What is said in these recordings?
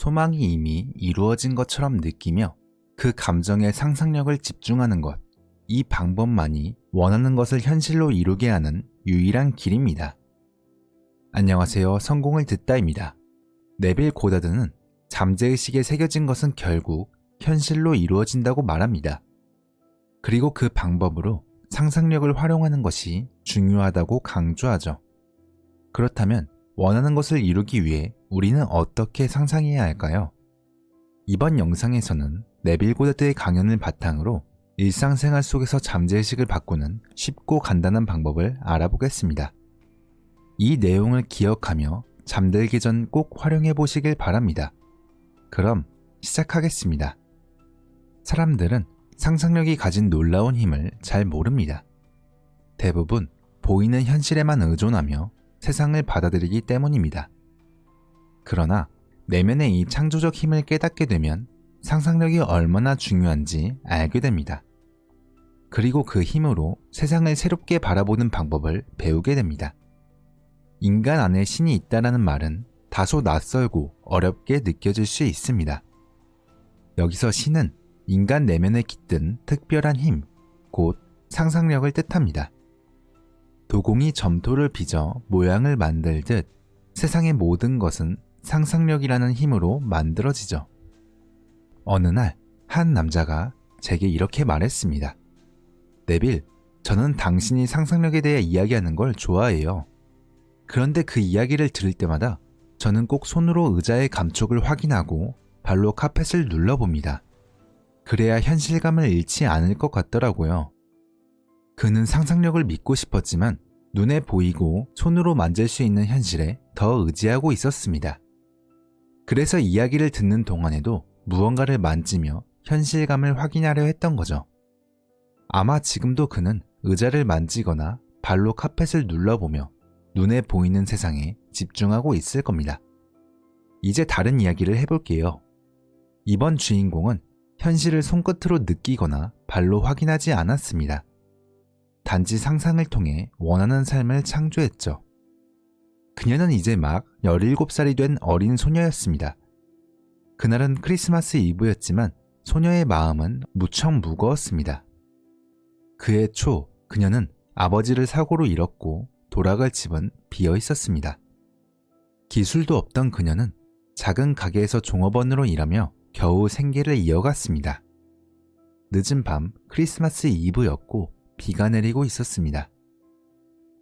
소망이 이미 이루어진 것처럼 느끼며 그 감정에 상상력을 집중하는 것, 이 방법만이 원하는 것을 현실로 이루게 하는 유일한 길입니다. 안녕하세요. 성공을 듣다입니다. 네빌 고다드는 잠재의식에 새겨진 것은 결국 현실로 이루어진다고 말합니다. 그리고 그 방법으로 상상력을 활용하는 것이 중요하다고 강조하죠. 그렇다면 원하는 것을 이루기 위해 우리는 어떻게 상상해야 할까요? 이번 영상에서는 네빌 고다드의 강연을 바탕으로 일상생활 속에서 잠재의식을 바꾸는 쉽고 간단한 방법을 알아보겠습니다. 이 내용을 기억하며 잠들기 전 꼭 활용해 보시길 바랍니다. 그럼 시작하겠습니다. 사람들은 상상력이 가진 놀라운 힘을 잘 모릅니다. 대부분 보이는 현실에만 의존하며 세상을 받아들이기 때문입니다. 그러나 내면의 이 창조적 힘을 깨닫게 되면 상상력이 얼마나 중요한지 알게 됩니다. 그리고 그 힘으로 세상을 새롭게 바라보는 방법을 배우게 됩니다. 인간 안에 신이 있다라는 말은 다소 낯설고 어렵게 느껴질 수 있습니다. 여기서 신은 인간 내면에 깃든 특별한 힘, 곧 상상력을 뜻합니다. 도공이 점토를 빚어 모양을 만들듯 세상의 모든 것은 상상력이라는 힘으로 만들어지죠. 어느 날 한 남자가 제게 이렇게 말했습니다. 네빌, 저는 당신이 상상력에 대해 이야기하는 걸 좋아해요. 그런데 그 이야기를 들을 때마다 저는 꼭 손으로 의자의 감촉을 확인하고 발로 카펫을 눌러봅니다. 그래야 현실감을 잃지 않을 것 같더라고요. 그는 상상력을 믿고 싶었지만 눈에 보이고 손으로 만질 수 있는 현실에 더 의지하고 있었습니다. 그래서 이야기를 듣는 동안에도 무언가를 만지며 현실감을 확인하려 했던 거죠. 아마 지금도 그는 의자를 만지거나 발로 카펫을 눌러보며 눈에 보이는 세상에 집중하고 있을 겁니다. 이제 다른 이야기를 해볼게요. 이번 주인공은 현실을 손끝으로 느끼거나 발로 확인하지 않았습니다. 단지 상상을 통해 원하는 삶을 창조했죠. 그녀는 이제 막 17살이 된 어린 소녀였습니다. 그날은 크리스마스 이브였지만 소녀의 마음은 무척 무거웠습니다. 그해 초 그녀는 아버지를 사고로 잃었고 돌아갈 집은 비어 있었습니다. 기술도 없던 그녀는 작은 가게에서 종업원으로 일하며 겨우 생계를 이어갔습니다. 늦은 밤 크리스마스 이브였고 비가 내리고 있었습니다.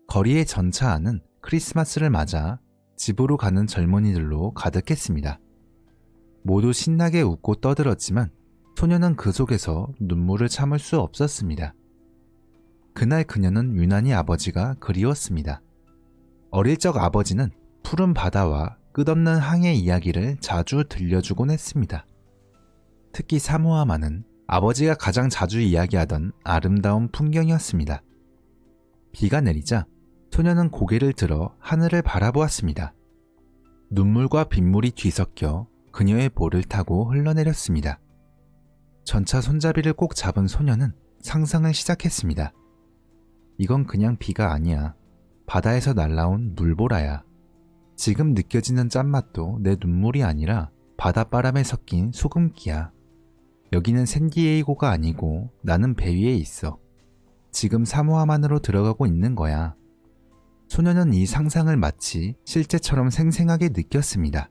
거리의 전차 안은 크리스마스를 맞아 집으로 가는 젊은이들로 가득했습니다. 모두 신나게 웃고 떠들었지만 소녀는 그 속에서 눈물을 참을 수 없었습니다. 그날 그녀는 유난히 아버지가 그리웠습니다. 어릴 적 아버지는 푸른 바다와 끝없는 항해 이야기를 자주 들려주곤 했습니다. 특히 사모아마는 아버지가 가장 자주 이야기하던 아름다운 풍경이었습니다. 비가 내리자 소녀는 고개를 들어 하늘을 바라보았습니다. 눈물과 빗물이 뒤섞여 그녀의 볼을 타고 흘러내렸습니다. 전차 손잡이를 꼭 잡은 소녀는 상상을 시작했습니다. 이건 그냥 비가 아니야. 바다에서 날라온 물보라야. 지금 느껴지는 짠맛도 내 눈물이 아니라 바닷바람에 섞인 소금기야. 여기는 샌디에이고가 아니고 나는 배 위에 있어. 지금 사모아만으로 들어가고 있는 거야. 소녀는 이 상상을 마치 실제처럼 생생하게 느꼈습니다.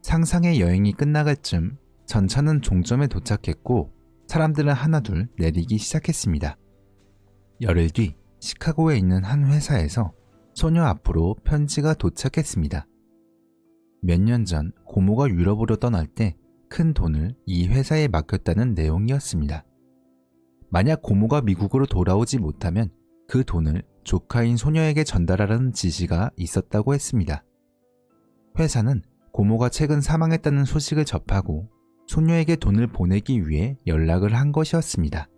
상상의 여행이 끝나갈 쯤 전차는 종점에 도착했고 사람들은 하나둘 내리기 시작했습니다. 열흘 뒤 시카고에 있는 한 회사에서 소녀 앞으로 편지가 도착했습니다. 몇 년 전 고모가 유럽으로 떠날 때 큰 돈을 이 회사에 맡겼다는 내용이었습니다. 만약 고모가 미국으로 돌아오지 못하면 그 돈을 조카인 소녀에게 전달하라는 지시가 있었다고 했습니다. 회사는 고모가 최근 사망했다는 소식을 접하고 소녀에게 돈을 보내기 위해 연락을 한 것이었습니다.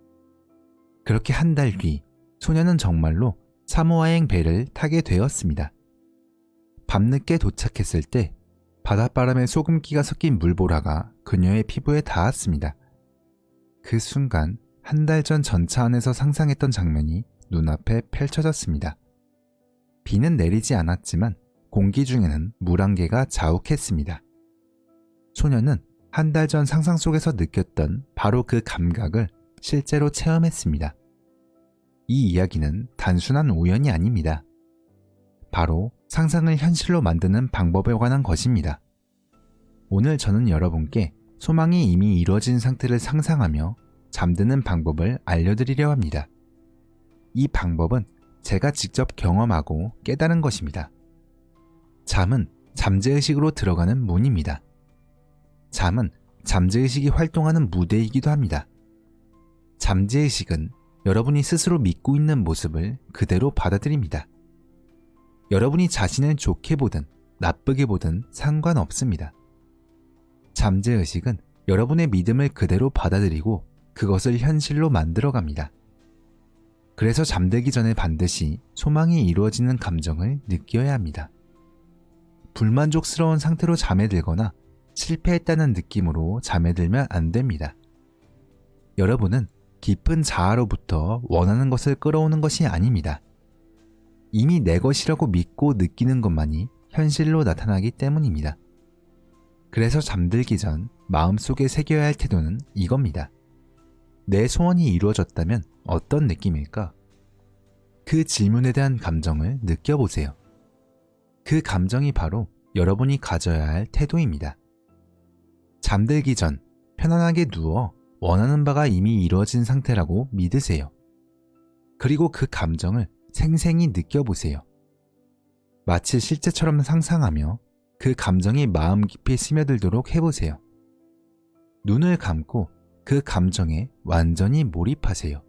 그렇게 한 달 뒤 소녀는 정말로 사모아행 배를 타게 되었습니다. 밤늦게 도착했을 때 바닷바람에 소금기가 섞인 물보라가 그녀의 피부에 닿았습니다. 그 순간 한 달 전 전차 안에서 상상했던 장면이 눈앞에 펼쳐졌습니다. 비는 내리지 않았지만 공기 중에는 물 한 개가 자욱했습니다. 소녀는 한 달 전 상상 속에서 느꼈던 바로 그 감각을 실제로 체험했습니다. 이 이야기는 단순한 우연이 아닙니다. 바로 상상을 현실로 만드는 방법에 관한 것입니다. 오늘 저는 여러분께 소망이 이미 이루어진 상태를 상상하며 잠드는 방법을 알려드리려 합니다. 이 방법은 제가 직접 경험하고 깨달은 것입니다. 잠은 잠재의식으로 들어가는 문입니다. 잠은 잠재의식이 활동하는 무대이기도 합니다. 잠재의식은 여러분이 스스로 믿고 있는 모습을 그대로 받아들입니다. 여러분이 자신을 좋게 보든 나쁘게 보든 상관없습니다. 잠재의식은 여러분의 믿음을 그대로 받아들이고 그것을 현실로 만들어갑니다. 그래서 잠들기 전에 반드시 소망이 이루어지는 감정을 느껴야 합니다. 불만족스러운 상태로 잠에 들거나 실패했다는 느낌으로 잠에 들면 안 됩니다. 여러분은 깊은 자아로부터 원하는 것을 끌어오는 것이 아닙니다. 이미 내 것이라고 믿고 느끼는 것만이 현실로 나타나기 때문입니다. 그래서 잠들기 전 마음속에 새겨야 할 태도는 이겁니다. 내 소원이 이루어졌다면 어떤 느낌일까? 그 질문에 대한 감정을 느껴보세요. 그 감정이 바로 여러분이 가져야 할 태도입니다. 잠들기 전 편안하게 누워 원하는 바가 이미 이루어진 상태라고 믿으세요. 그리고 그 감정을 생생히 느껴보세요. 마치 실제처럼 상상하며 그 감정이 마음 깊이 스며들도록 해보세요. 눈을 감고 그 감정에 완전히 몰입하세요.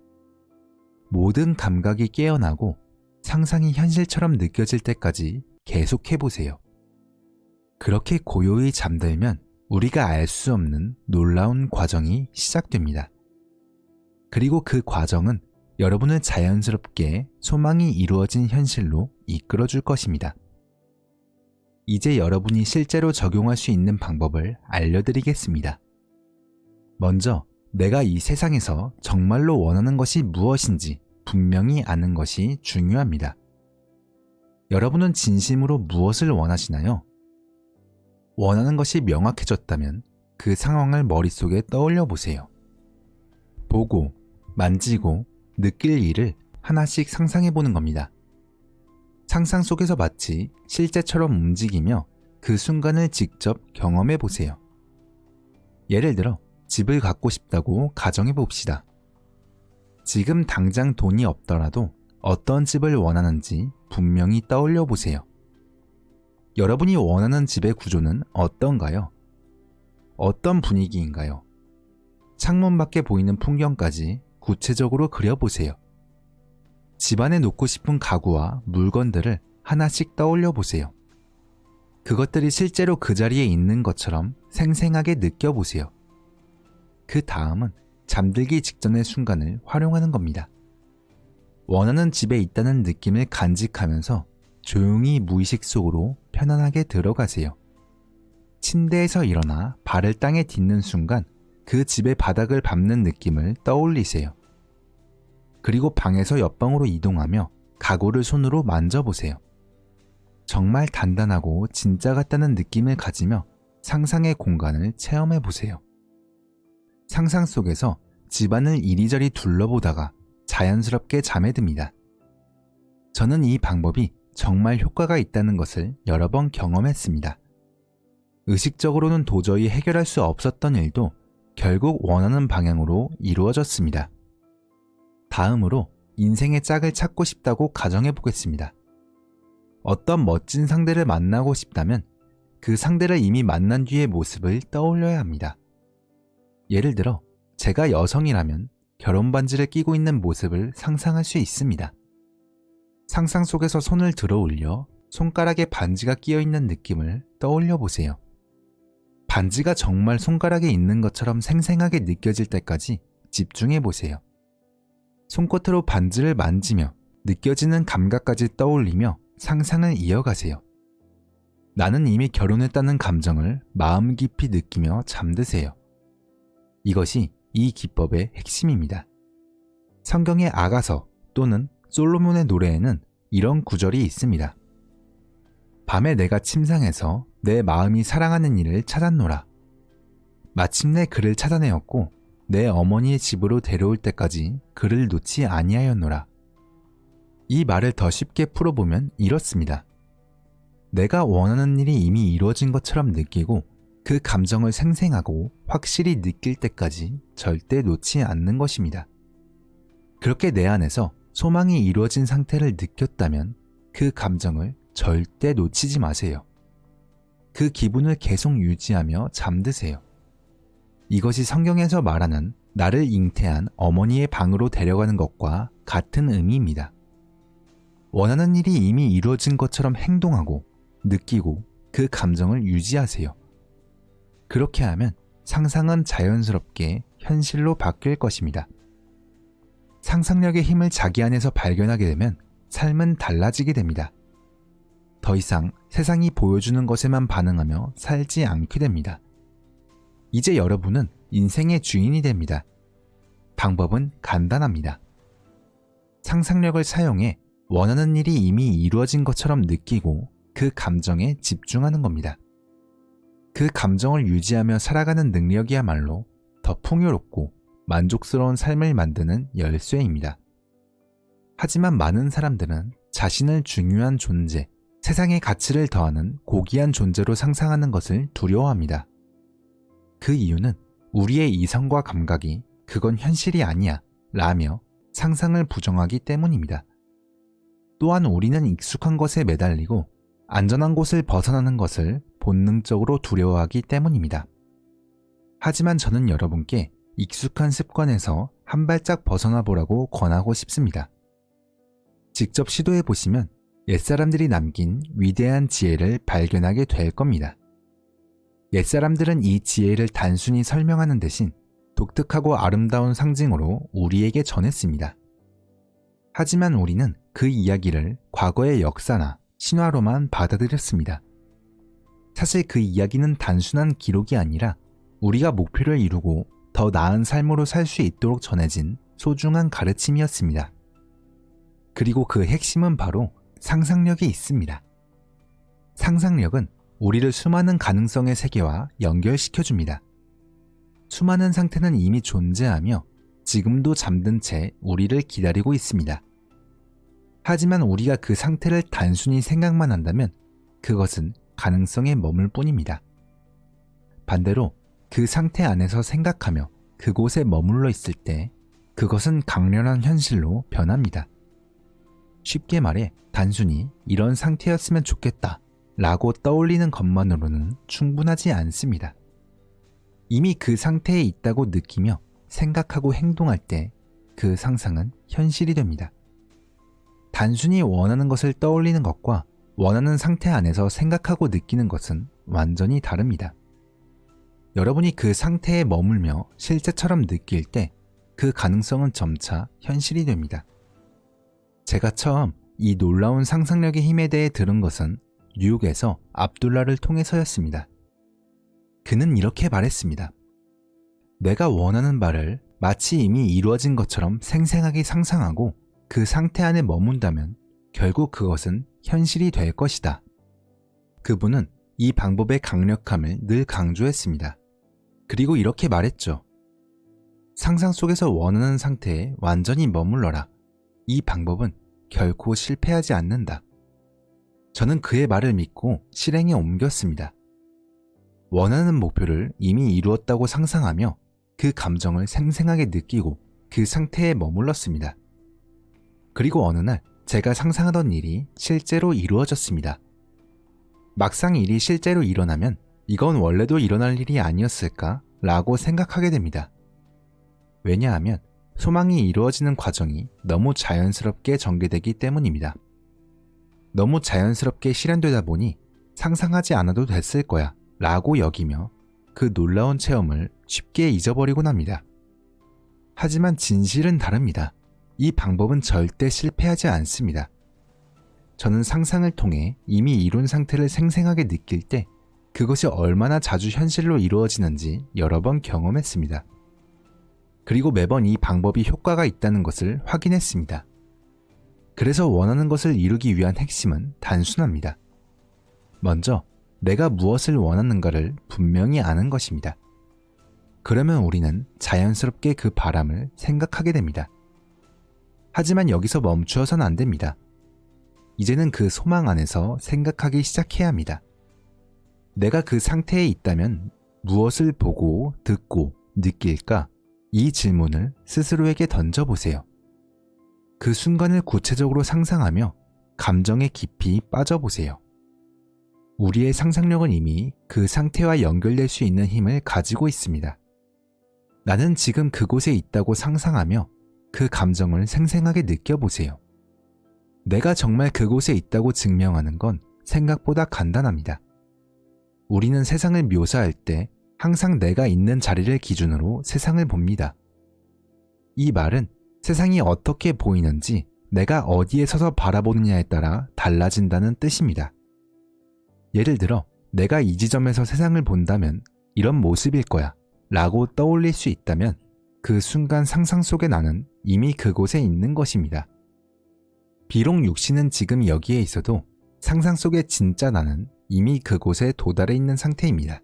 모든 감각이 깨어나고 상상이 현실처럼 느껴질 때까지 계속해보세요. 그렇게 고요히 잠들면 우리가 알 수 없는 놀라운 과정이 시작됩니다. 그리고 그 과정은 여러분을 자연스럽게 소망이 이루어진 현실로 이끌어줄 것입니다. 이제 여러분이 실제로 적용할 수 있는 방법을 알려드리겠습니다. 먼저 내가 이 세상에서 정말로 원하는 것이 무엇인지 분명히 아는 것이 중요합니다. 여러분은 진심으로 무엇을 원하시나요? 원하는 것이 명확해졌다면 그 상황을 머릿속에 떠올려 보세요. 보고, 만지고, 느낄 일을 하나씩 상상해 보는 겁니다. 상상 속에서 마치 실제처럼 움직이며 그 순간을 직접 경험해 보세요. 예를 들어 집을 갖고 싶다고 가정해 봅시다. 지금 당장 돈이 없더라도 어떤 집을 원하는지 분명히 떠올려 보세요. 여러분이 원하는 집의 구조는 어떤가요? 어떤 분위기인가요? 창문 밖에 보이는 풍경까지 구체적으로 그려보세요. 집안에 놓고 싶은 가구와 물건들을 하나씩 떠올려 보세요. 그것들이 실제로 그 자리에 있는 것처럼 생생하게 느껴보세요. 그 다음은 잠들기 직전의 순간을 활용하는 겁니다. 원하는 집에 있다는 느낌을 간직하면서 조용히 무의식 속으로 편안하게 들어가세요. 침대에서 일어나 발을 땅에 딛는 순간 그 집의 바닥을 밟는 느낌을 떠올리세요. 그리고 방에서 옆방으로 이동하며 가구를 손으로 만져보세요. 정말 단단하고 진짜 같다는 느낌을 가지며 상상의 공간을 체험해보세요. 상상 속에서 집안을 이리저리 둘러보다가 자연스럽게 잠에 듭니다. 저는 이 방법이 정말 효과가 있다는 것을 여러 번 경험했습니다. 의식적으로는 도저히 해결할 수 없었던 일도 결국 원하는 방향으로 이루어졌습니다. 다음으로 인생의 짝을 찾고 싶다고 가정해 보겠습니다. 어떤 멋진 상대를 만나고 싶다면 그 상대를 이미 만난 뒤의 모습을 떠올려야 합니다. 예를 들어 제가 여성이라면 결혼 반지를 끼고 있는 모습을 상상할 수 있습니다. 상상 속에서 손을 들어 올려 손가락에 반지가 끼어 있는 느낌을 떠올려 보세요. 반지가 정말 손가락에 있는 것처럼 생생하게 느껴질 때까지 집중해 보세요. 손끝으로 반지를 만지며 느껴지는 감각까지 떠올리며 상상을 이어가세요. 나는 이미 결혼했다는 감정을 마음 깊이 느끼며 잠드세요. 이것이 이 기법의 핵심입니다. 성경의 아가서 또는 솔로몬의 노래에는 이런 구절이 있습니다. 밤에 내가 침상에서 내 마음이 사랑하는 이를 찾았노라. 마침내 그를 찾아내었고 내 어머니의 집으로 데려올 때까지 그를 놓지 아니하였노라. 이 말을 더 쉽게 풀어보면 이렇습니다. 내가 원하는 일이 이미 이루어진 것처럼 느끼고 그 감정을 생생하고 확실히 느낄 때까지 절대 놓지 않는 것입니다. 그렇게 내 안에서 소망이 이루어진 상태를 느꼈다면 그 감정을 절대 놓치지 마세요. 그 기분을 계속 유지하며 잠드세요. 이것이 성경에서 말하는 나를 잉태한 어머니의 방으로 데려가는 것과 같은 의미입니다. 원하는 일이 이미 이루어진 것처럼 행동하고 느끼고 그 감정을 유지하세요. 그렇게 하면 상상은 자연스럽게 현실로 바뀔 것입니다. 상상력의 힘을 자기 안에서 발견하게 되면 삶은 달라지게 됩니다. 더 이상 세상이 보여주는 것에만 반응하며 살지 않게 됩니다. 이제 여러분은 인생의 주인이 됩니다. 방법은 간단합니다. 상상력을 사용해 원하는 일이 이미 이루어진 것처럼 느끼고 그 감정에 집중하는 겁니다. 그 감정을 유지하며 살아가는 능력이야말로 더 풍요롭고 만족스러운 삶을 만드는 열쇠입니다. 하지만 많은 사람들은 자신을 중요한 존재, 세상의 가치를 더하는 고귀한 존재로 상상하는 것을 두려워합니다. 그 이유는 우리의 이성과 감각이 그건 현실이 아니야 라며 상상을 부정하기 때문입니다. 또한 우리는 익숙한 것에 매달리고 안전한 곳을 벗어나는 것을 본능적으로 두려워하기 때문입니다. 하지만 저는 여러분께 익숙한 습관에서 한 발짝 벗어나 보라고 권하고 싶습니다. 직접 시도해 보시면 옛사람들이 남긴 위대한 지혜를 발견하게 될 겁니다. 옛사람들은 이 지혜를 단순히 설명하는 대신 독특하고 아름다운 상징으로 우리에게 전했습니다. 하지만 우리는 그 이야기를 과거의 역사나 신화로만 받아들였습니다. 사실 그 이야기는 단순한 기록이 아니라 우리가 목표를 이루고 더 나은 삶으로 살 수 있도록 전해진 소중한 가르침이었습니다. 그리고 그 핵심은 바로 상상력에 있습니다. 상상력은 우리를 수많은 가능성의 세계와 연결시켜줍니다. 수많은 상태는 이미 존재하며 지금도 잠든 채 우리를 기다리고 있습니다. 하지만 우리가 그 상태를 단순히 생각만 한다면 그것은 가능성에 머물 뿐입니다. 반대로 그 상태 안에서 생각하며 그곳에 머물러 있을 때 그것은 강렬한 현실로 변합니다. 쉽게 말해 단순히 이런 상태였으면 좋겠다 라고 떠올리는 것만으로는 충분하지 않습니다. 이미 그 상태에 있다고 느끼며 생각하고 행동할 때 그 상상은 현실이 됩니다. 단순히 원하는 것을 떠올리는 것과 원하는 상태 안에서 생각하고 느끼는 것은 완전히 다릅니다. 여러분이 그 상태에 머물며 실제처럼 느낄 때 그 가능성은 점차 현실이 됩니다. 제가 처음 이 놀라운 상상력의 힘에 대해 들은 것은 뉴욕에서 압둘라를 통해서였습니다. 그는 이렇게 말했습니다. 내가 원하는 바를 마치 이미 이루어진 것처럼 생생하게 상상하고 그 상태 안에 머문다면 결국 그것은 현실이 될 것이다. 그분은 이 방법의 강력함을 늘 강조했습니다. 그리고 이렇게 말했죠. 상상 속에서 원하는 상태에 완전히 머물러라. 이 방법은 결코 실패하지 않는다. 저는 그의 말을 믿고 실행에 옮겼습니다. 원하는 목표를 이미 이루었다고 상상하며 그 감정을 생생하게 느끼고 그 상태에 머물렀습니다. 그리고 어느 날 제가 상상하던 일이 실제로 이루어졌습니다. 막상 일이 실제로 일어나면 이건 원래도 일어날 일이 아니었을까? 라고 생각하게 됩니다. 왜냐하면 소망이 이루어지는 과정이 너무 자연스럽게 전개되기 때문입니다. 너무 자연스럽게 실현되다 보니 상상하지 않아도 됐을 거야 라고 여기며 그 놀라운 체험을 쉽게 잊어버리곤 합니다. 하지만 진실은 다릅니다. 이 방법은 절대 실패하지 않습니다. 저는 상상을 통해 이미 이룬 상태를 생생하게 느낄 때 그것이 얼마나 자주 현실로 이루어지는지 여러 번 경험했습니다. 그리고 매번 이 방법이 효과가 있다는 것을 확인했습니다. 그래서 원하는 것을 이루기 위한 핵심은 단순합니다. 먼저 내가 무엇을 원하는가를 분명히 아는 것입니다. 그러면 우리는 자연스럽게 그 바람을 생각하게 됩니다. 하지만 여기서 멈추어서는 안 됩니다. 이제는 그 소망 안에서 생각하기 시작해야 합니다. 내가 그 상태에 있다면 무엇을 보고 듣고 느낄까? 이 질문을 스스로에게 던져보세요. 그 순간을 구체적으로 상상하며 감정에 깊이 빠져보세요. 우리의 상상력은 이미 그 상태와 연결될 수 있는 힘을 가지고 있습니다. 나는 지금 그곳에 있다고 상상하며 그 감정을 생생하게 느껴보세요. 내가 정말 그곳에 있다고 증명하는 건 생각보다 간단합니다. 우리는 세상을 묘사할 때 항상 내가 있는 자리를 기준으로 세상을 봅니다. 이 말은 세상이 어떻게 보이는지 내가 어디에 서서 바라보느냐에 따라 달라진다는 뜻입니다. 예를 들어 내가 이 지점에서 세상을 본다면 이런 모습일 거야 라고 떠올릴 수 있다면 그 순간 상상 속의 나는 이미 그곳에 있는 것입니다. 비록 육신은 지금 여기에 있어도 상상 속의 진짜 나는 이미 그곳에 도달해 있는 상태입니다.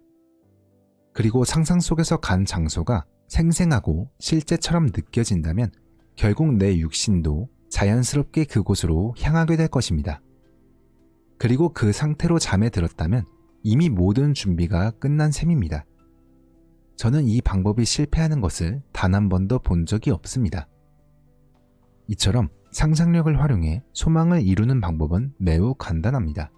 그리고 상상 속에서 간 장소가 생생하고 실제처럼 느껴진다면 결국 내 육신도 자연스럽게 그곳으로 향하게 될 것입니다. 그리고 그 상태로 잠에 들었다면 이미 모든 준비가 끝난 셈입니다. 저는 이 방법이 실패하는 것을 단 한 번도 본 적이 없습니다. 이처럼 상상력을 활용해 소망을 이루는 방법은 매우 간단합니다.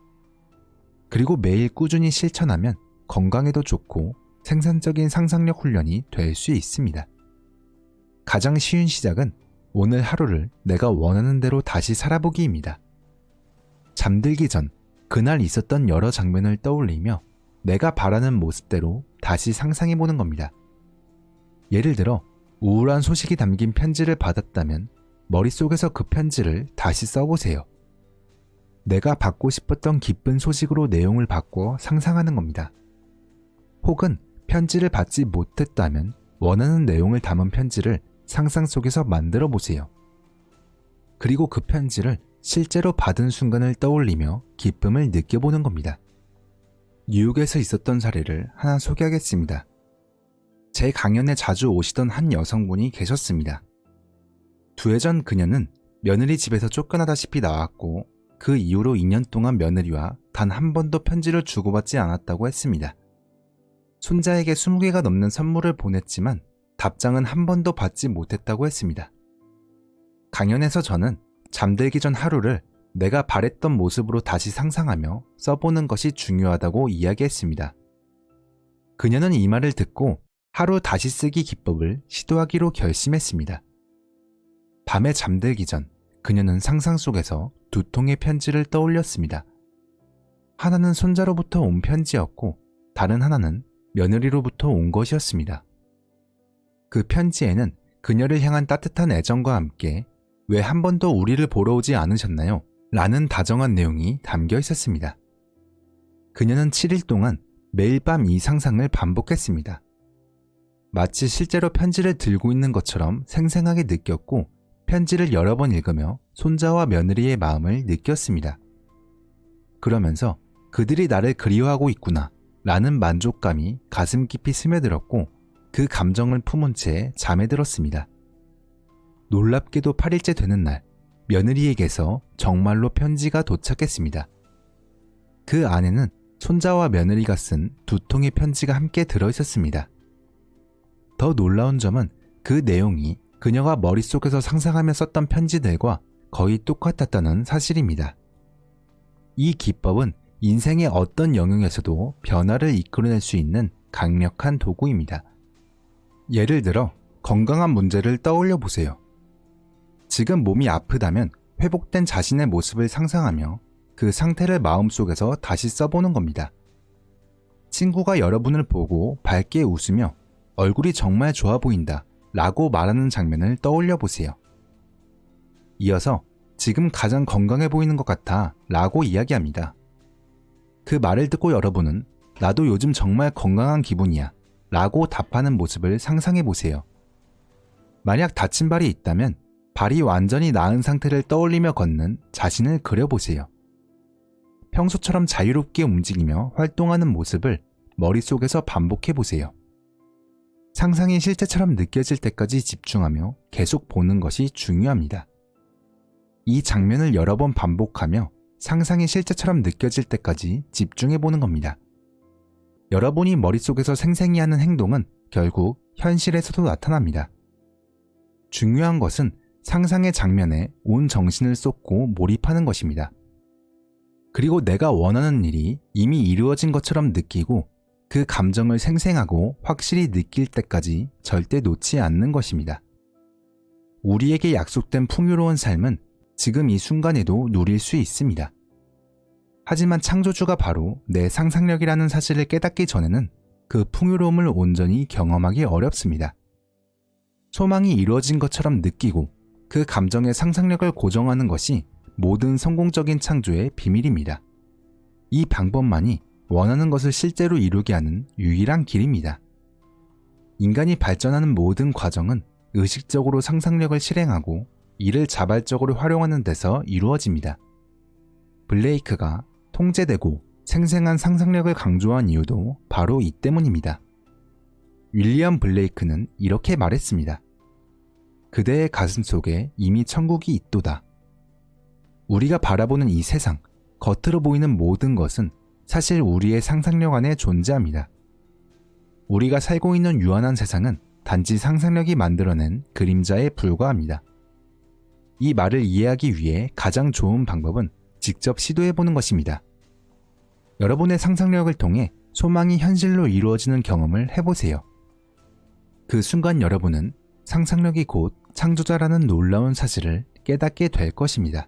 그리고 매일 꾸준히 실천하면 건강에도 좋고 생산적인 상상력 훈련이 될 수 있습니다. 가장 쉬운 시작은 오늘 하루를 내가 원하는 대로 다시 살아보기입니다. 잠들기 전 그날 있었던 여러 장면을 떠올리며 내가 바라는 모습대로 다시 상상해보는 겁니다. 예를 들어 우울한 소식이 담긴 편지를 받았다면 머릿속에서 그 편지를 다시 써보세요. 내가 받고 싶었던 기쁜 소식으로 내용을 바꿔 상상하는 겁니다. 혹은 편지를 받지 못했다면 원하는 내용을 담은 편지를 상상 속에서 만들어 보세요. 그리고 그 편지를 실제로 받은 순간을 떠올리며 기쁨을 느껴보는 겁니다. 뉴욕에서 있었던 사례를 하나 소개하겠습니다. 제 강연에 자주 오시던 한 여성분이 계셨습니다. 2해 전 그녀는 며느리 집에서 쫓겨나다시피 나왔고 그 이후로 2년 동안 며느리와 단 한 번도 편지를 주고받지 않았다고 했습니다. 손자에게 20개가 넘는 선물을 보냈지만 답장은 한 번도 받지 못했다고 했습니다. 강연에서 저는 잠들기 전 하루를 내가 바랬던 모습으로 다시 상상하며 써보는 것이 중요하다고 이야기했습니다. 그녀는 이 말을 듣고 하루 다시 쓰기 기법을 시도하기로 결심했습니다. 밤에 잠들기 전 그녀는 상상 속에서 2통의 편지를 떠올렸습니다. 하나는 손자로부터 온 편지였고 다른 하나는 며느리로부터 온 것이었습니다. 그 편지에는 그녀를 향한 따뜻한 애정과 함께 왜 한 번도 우리를 보러 오지 않으셨나요? 라는 다정한 내용이 담겨 있었습니다. 그녀는 7일 동안 매일 밤 이 상상을 반복했습니다. 마치 실제로 편지를 들고 있는 것처럼 생생하게 느꼈고 편지를 여러 번 읽으며 손자와 며느리의 마음을 느꼈습니다. 그러면서 그들이 나를 그리워하고 있구나 라는 만족감이 가슴 깊이 스며들었고 그 감정을 품은 채 잠에 들었습니다. 놀랍게도 8일째 되는 날 며느리에게서 정말로 편지가 도착했습니다. 그 안에는 손자와 며느리가 쓴 2통의 편지가 함께 들어있었습니다. 더 놀라운 점은 그 내용이 그녀가 머릿속에서 상상하며 썼던 편지들과 거의 똑같았다는 사실입니다. 이 기법은 인생의 어떤 영역에서도 변화를 이끌어낼 수 있는 강력한 도구입니다. 예를 들어 건강한 문제를 떠올려 보세요. 지금 몸이 아프다면 회복된 자신의 모습을 상상하며 그 상태를 마음속에서 다시 써보는 겁니다. 친구가 여러분을 보고 밝게 웃으며 얼굴이 정말 좋아 보인다 라고 말하는 장면을 떠올려 보세요. 이어서 지금 가장 건강해 보이는 것 같아 라고 이야기합니다. 그 말을 듣고 여러분은 나도 요즘 정말 건강한 기분이야 라고 답하는 모습을 상상해 보세요. 만약 다친 발이 있다면 발이 완전히 나은 상태를 떠올리며 걷는 자신을 그려보세요. 평소처럼 자유롭게 움직이며 활동하는 모습을 머릿속에서 반복해 보세요. 상상이 실제처럼 느껴질 때까지 집중하며 계속 보는 것이 중요합니다. 이 장면을 여러 번 반복하며 상상이 실제처럼 느껴질 때까지 집중해 보는 겁니다. 여러분이 머릿속에서 생생히 하는 행동은 결국 현실에서도 나타납니다. 중요한 것은 상상의 장면에 온 정신을 쏟고 몰입하는 것입니다. 그리고 내가 원하는 일이 이미 이루어진 것처럼 느끼고 그 감정을 생생하고 확실히 느낄 때까지 절대 놓지 않는 것입니다. 우리에게 약속된 풍요로운 삶은 지금 이 순간에도 누릴 수 있습니다. 하지만 창조주가 바로 내 상상력이라는 사실을 깨닫기 전에는 그 풍요로움을 온전히 경험하기 어렵습니다. 소망이 이루어진 것처럼 느끼고 그 감정의 상상력을 고정하는 것이 모든 성공적인 창조의 비밀입니다. 이 방법만이 원하는 것을 실제로 이루게 하는 유일한 길입니다. 인간이 발전하는 모든 과정은 의식적으로 상상력을 실행하고 이를 자발적으로 활용하는 데서 이루어집니다. 블레이크가 통제되고 생생한 상상력을 강조한 이유도 바로 이 때문입니다. 윌리엄 블레이크는 이렇게 말했습니다. 그대의 가슴 속에 이미 천국이 있도다. 우리가 바라보는 이 세상, 겉으로 보이는 모든 것은 사실 우리의 상상력 안에 존재합니다. 우리가 살고 있는 유한한 세상은 단지 상상력이 만들어낸 그림자에 불과합니다. 이 말을 이해하기 위해 가장 좋은 방법은 직접 시도해보는 것입니다. 여러분의 상상력을 통해 소망이 현실로 이루어지는 경험을 해보세요. 그 순간 여러분은 상상력이 곧 창조자라는 놀라운 사실을 깨닫게 될 것입니다.